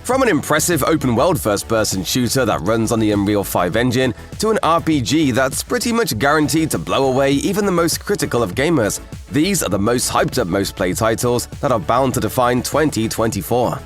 From an impressive open-world first-person shooter that runs on the Unreal 5 engine to an RPG that's pretty much guaranteed to blow away even the most critical of gamers, these are the most hyped-up most-played titles that are bound to define 2024.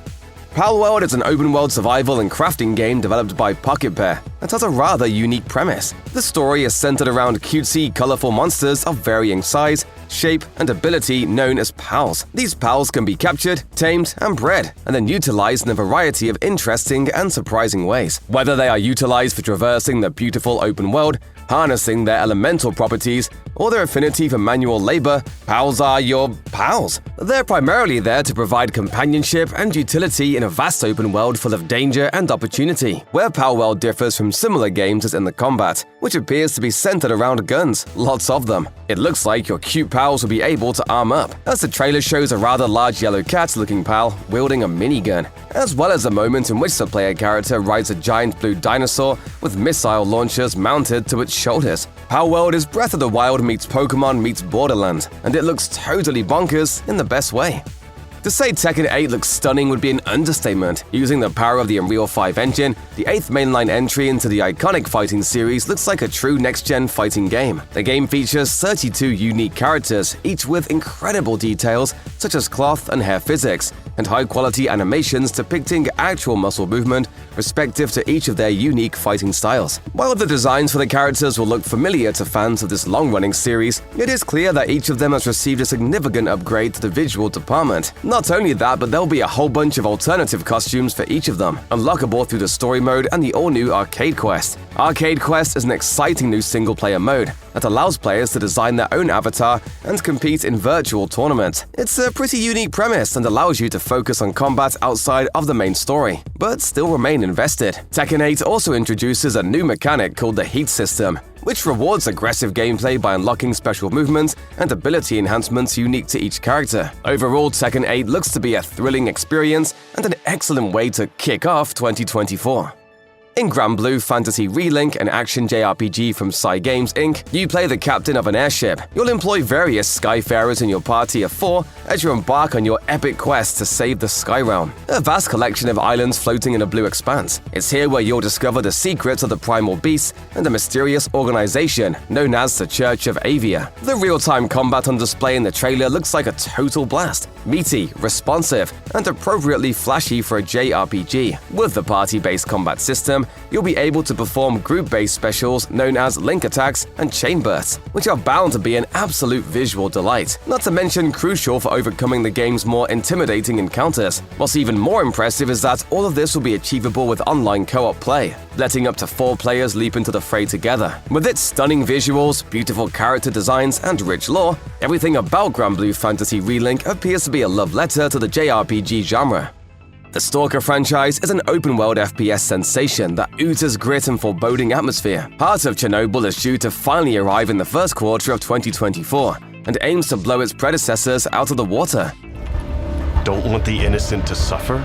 Palworld is an open-world survival and crafting game developed by P.A.R that has a rather unique premise. The story is centered around cutesy, colorful monsters of varying size, shape, and ability known as pals. These pals can be captured, tamed, and bred, and then utilized in a variety of interesting and surprising ways. Whether they are utilized for traversing the beautiful open world, harnessing their elemental properties, or their affinity for manual labor, pals are your pals. They're primarily there to provide companionship and utility in a vast open world full of danger and opportunity. Where Palworld differs from similar games is in the combat, which appears to be centered around guns, lots of them. It looks like your cute pals will be able to arm up, as the trailer shows a rather large yellow cat-looking pal wielding a minigun, as well as a moment in which the player character rides a giant blue dinosaur with missile launchers mounted to its shoulders. Palworld is Breath of the Wild meets Pokemon meets Borderlands, and it looks totally bonkers in the best way. To say Tekken 8 looks stunning would be an understatement. Using the power of the Unreal 5 engine, the 8th mainline entry into the iconic fighting series looks like a true next-gen fighting game. The game features 32 unique characters, each with incredible details such as cloth and hair physics, and high-quality animations depicting actual muscle movement respective to each of their unique fighting styles. While the designs for the characters will look familiar to fans of this long-running series, it is clear that each of them has received a significant upgrade to the visual department. Not only that, but there'll be a whole bunch of alternative costumes for each of them, unlockable through the story mode and the all-new Arcade Quest. Arcade Quest is an exciting new single-player mode that allows players to design their own avatar and compete in virtual tournaments. It's a pretty unique premise and allows you to focus on combat outside of the main story, but still remain invested. Tekken 8 also introduces a new mechanic called the Heat System, which rewards aggressive gameplay by unlocking special movements and ability enhancements unique to each character. Overall, Tekken 8 looks to be a thrilling experience and an excellent way to kick off 2024. In Granblue Fantasy Relink, an action JRPG from Psy Games Inc., you play the captain of an airship. You'll employ various Skyfarers in your party of 4 as you embark on your epic quest to save the Sky Realm, a vast collection of islands floating in a blue expanse. It's here where you'll discover the secrets of the primal beasts and a mysterious organization known as the Church of Avia. The real-time combat on display in the trailer looks like a total blast, meaty, responsive, and appropriately flashy for a JRPG. With the party-based combat system, you'll be able to perform group-based specials known as link attacks and chain bursts, which are bound to be an absolute visual delight, not to mention crucial for overcoming the game's more intimidating encounters. What's even more impressive is that all of this will be achievable with online co-op play, letting up to 4 players leap into the fray together. With its stunning visuals, beautiful character designs, and rich lore, everything about Granblue Fantasy Relink appears to be a love letter to the JRPG genre. The S.T.A.L.K.E.R franchise is an open-world FPS sensation that oozes grit and foreboding atmosphere. Part of Chornobyl is due to finally arrive in the first quarter of 2024 and aims to blow its predecessors out of the water. Don't want the innocent to suffer?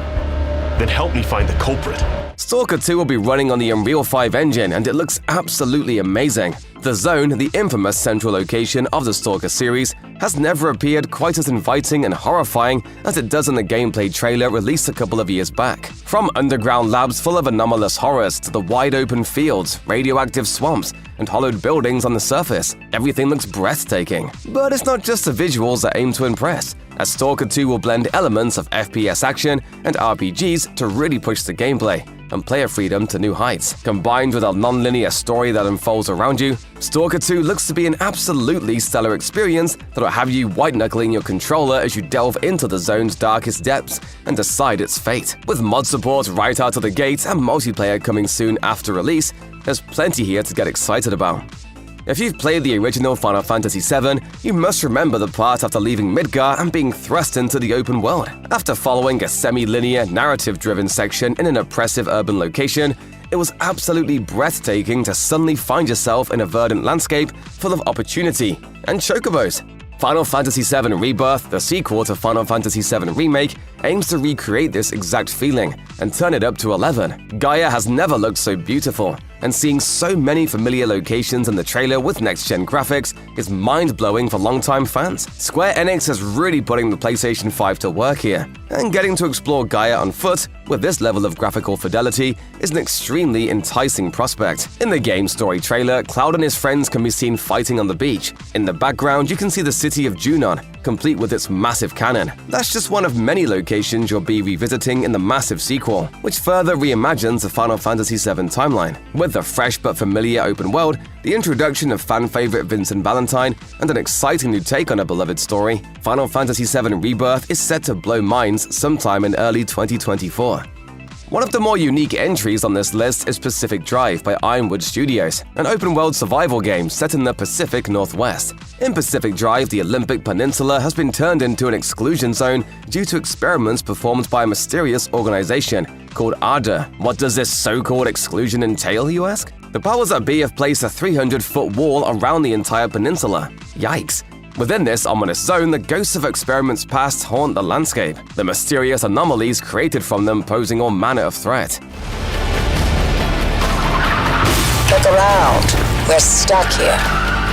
Then help me find the culprit. S.T.A.L.K.E.R 2 will be running on the Unreal 5 engine, and it looks absolutely amazing. The Zone, the infamous central location of the S.T.A.L.K.E.R series, has never appeared quite as inviting and horrifying as it does in the gameplay trailer released a couple of years back. From underground labs full of anomalous horrors to the wide-open fields, radioactive swamps, and hollowed buildings on the surface, everything looks breathtaking. But it's not just the visuals that aim to impress, as S.T.A.L.K.E.R 2 will blend elements of FPS action and RPGs to really push the gameplay and player freedom to new heights. Combined with a non-linear story that unfolds around you, S.T.A.L.K.E.R 2 looks to be an absolutely stellar experience that'll have you white-knuckling your controller as you delve into the zone's darkest depths and decide its fate. With mod support right out of the gate and multiplayer coming soon after release, there's plenty here to get excited about. If you've played the original Final Fantasy VII, you must remember the part after leaving Midgar and being thrust into the open world. After following a semi-linear, narrative-driven section in an oppressive urban location, it was absolutely breathtaking to suddenly find yourself in a verdant landscape full of opportunity and chocobos. Final Fantasy VII Rebirth, the sequel to Final Fantasy VII Remake, aims to recreate this exact feeling and turn it up to 11. Gaia has never looked so beautiful, and seeing so many familiar locations in the trailer with next-gen graphics is mind-blowing for longtime fans. Square Enix is really putting the PlayStation 5 to work here, and getting to explore Gaia on foot with this level of graphical fidelity is an extremely enticing prospect. In the game story trailer, Cloud and his friends can be seen fighting on the beach. In the background, you can see the city of Junon, complete with its massive cannon. That's just one of many locations you'll be revisiting in the massive sequel, which further reimagines the Final Fantasy VII timeline. With the fresh but familiar open world, the introduction of fan-favorite Vincent Valentine, and an exciting new take on a beloved story, Final Fantasy VII Rebirth is set to blow minds sometime in early 2024. One of the more unique entries on this list is Pacific Drive by Ironwood Studios, an open-world survival game set in the Pacific Northwest. In Pacific Drive, the Olympic Peninsula has been turned into an exclusion zone due to experiments performed by a mysterious organization called ARDA. What does this so-called exclusion entail, you ask? The powers that be have placed a 300-foot wall around the entire peninsula. Yikes! Within this ominous zone, the ghosts of experiments past haunt the landscape, the mysterious anomalies created from them posing all manner of threat. Look around. We're stuck here.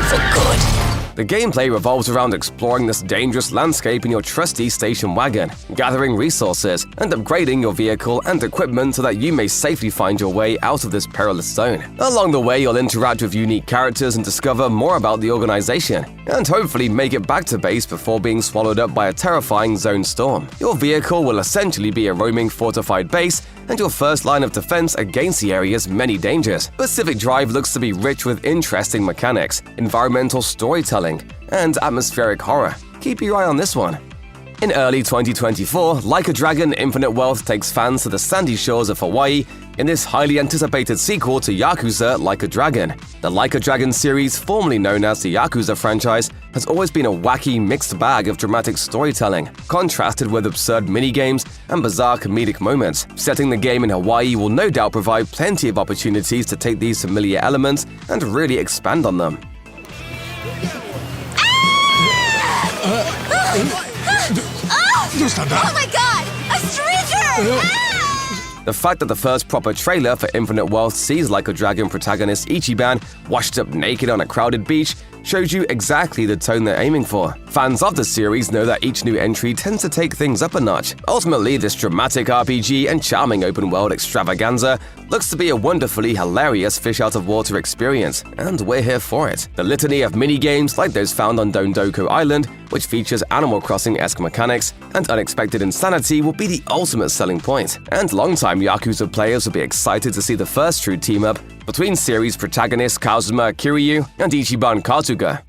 For good. The gameplay revolves around exploring this dangerous landscape in your trusty station wagon, gathering resources, and upgrading your vehicle and equipment so that you may safely find your way out of this perilous zone. Along the way, you'll interact with unique characters and discover more about the organization, and hopefully make it back to base before being swallowed up by a terrifying zone storm. Your vehicle will essentially be a roaming fortified base and your first line of defense against the area's many dangers. Pacific Drive looks to be rich with interesting mechanics, environmental storytelling, and atmospheric horror. Keep your eye on this one. In early 2024, Like a Dragon Infinite Wealth takes fans to the sandy shores of Hawaii in this highly anticipated sequel to Yakuza Like a Dragon. The Like a Dragon series, formerly known as the Yakuza franchise, has always been a wacky mixed bag of dramatic storytelling, contrasted with absurd minigames and bizarre comedic moments. Setting the game in Hawaii will no doubt provide plenty of opportunities to take these familiar elements and really expand on them. Oh my god! A stranger! The fact that the first proper trailer for Infinite Wealth sees Like a Dragon protagonist Ichiban washed up naked on a crowded beach shows you exactly the tone they're aiming for. Fans of the series know that each new entry tends to take things up a notch. Ultimately, this dramatic RPG and charming open-world extravaganza looks to be a wonderfully hilarious fish-out-of-water experience, and we're here for it. The litany of mini-games like those found on Dondoko Island, which features Animal Crossing-esque mechanics and unexpected insanity, will be the ultimate selling point, and longtime Yakuza players will be excited to see the first true team-up between series protagonists Kazuma Kiryu and Ichiban Kasuga.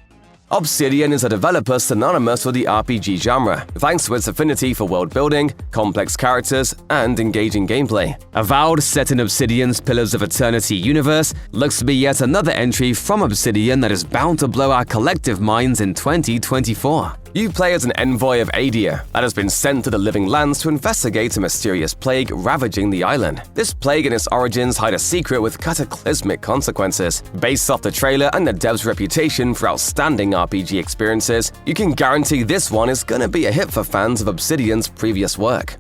Obsidian is a developer synonymous with the RPG genre, thanks to its affinity for world building, complex characters, and engaging gameplay. Avowed, set in Obsidian's Pillars of Eternity universe, looks to be yet another entry from Obsidian that is bound to blow our collective minds in 2024. You play as an envoy of Adia that has been sent to the Living Lands to investigate a mysterious plague ravaging the island. This plague and its origins hide a secret with cataclysmic consequences. Based off the trailer and the dev's reputation for outstanding RPG experiences, you can guarantee this one is gonna be a hit for fans of Obsidian's previous work.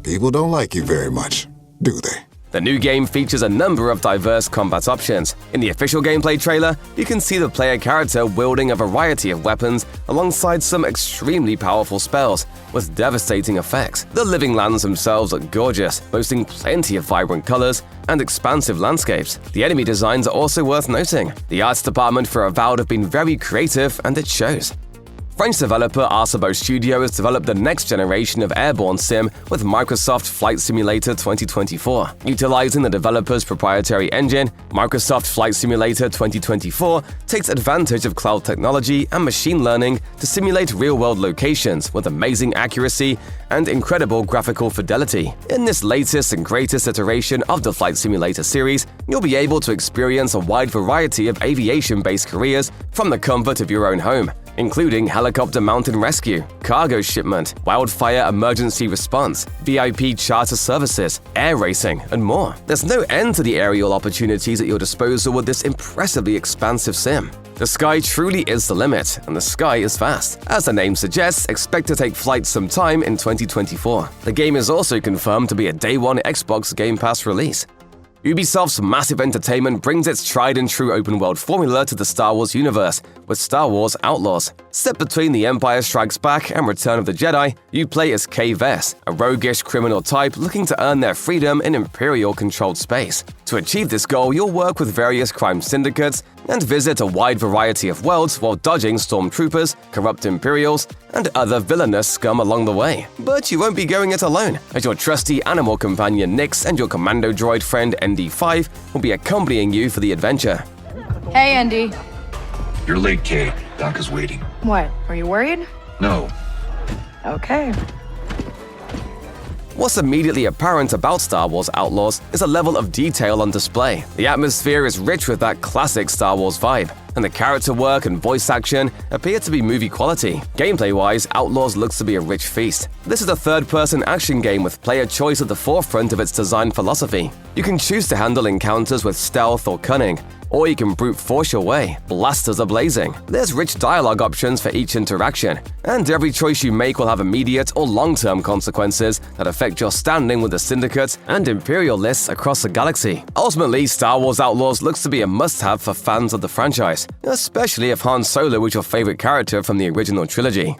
People don't like you very much, do they? The new game features a number of diverse combat options. In the official gameplay trailer, you can see the player character wielding a variety of weapons alongside some extremely powerful spells with devastating effects. The Living Lands themselves look gorgeous, boasting plenty of vibrant colors and expansive landscapes. The enemy designs are also worth noting. The arts department for Avowed have been very creative, and it shows. French developer Arcebo Studio has developed the next generation of airborne sim with Microsoft Flight Simulator 2024. Utilizing the developer's proprietary engine, Microsoft Flight Simulator 2024 takes advantage of cloud technology and machine learning to simulate real-world locations with amazing accuracy and incredible graphical fidelity. In this latest and greatest iteration of the Flight Simulator series, you'll be able to experience a wide variety of aviation-based careers from the comfort of your own home, including helicopter mountain rescue, cargo shipment, wildfire emergency response, VIP charter services, air racing, and more. There's no end to the aerial opportunities at your disposal with this impressively expansive sim. The sky truly is the limit, and the sky is fast. As the name suggests, expect to take flight sometime in 2024. The game is also confirmed to be a Day 1 Xbox Game Pass release. Ubisoft's massive entertainment brings its tried-and-true open-world formula to the Star Wars universe with Star Wars Outlaws. Set between The Empire Strikes Back and Return of the Jedi, you play as Kay Vess, a roguish criminal type looking to earn their freedom in Imperial-controlled space. To achieve this goal, you'll work with various crime syndicates and visit a wide variety of worlds while dodging stormtroopers, corrupt Imperials, and other villainous scum along the way. But you won't be going it alone, as your trusty animal companion Nyx and your commando droid friend ND5 will be accompanying you for the adventure. Hey, Andy. You're late, Kay. Doc is waiting. What? Are you worried? No. Okay. What's immediately apparent about Star Wars Outlaws is a level of detail on display. The atmosphere is rich with that classic Star Wars vibe, and the character work and voice action appear to be movie quality. Gameplay-wise, Outlaws looks to be a rich feast. This is a third-person action game with player choice at the forefront of its design philosophy. You can choose to handle encounters with stealth or cunning, or you can brute force your way, blasters are blazing. There's rich dialogue options for each interaction, and every choice you make will have immediate or long-term consequences that affect your standing with the Syndicate and Imperialists across the galaxy. Ultimately, Star Wars Outlaws looks to be a must-have for fans of the franchise, especially if Han Solo is your favorite character from the original trilogy.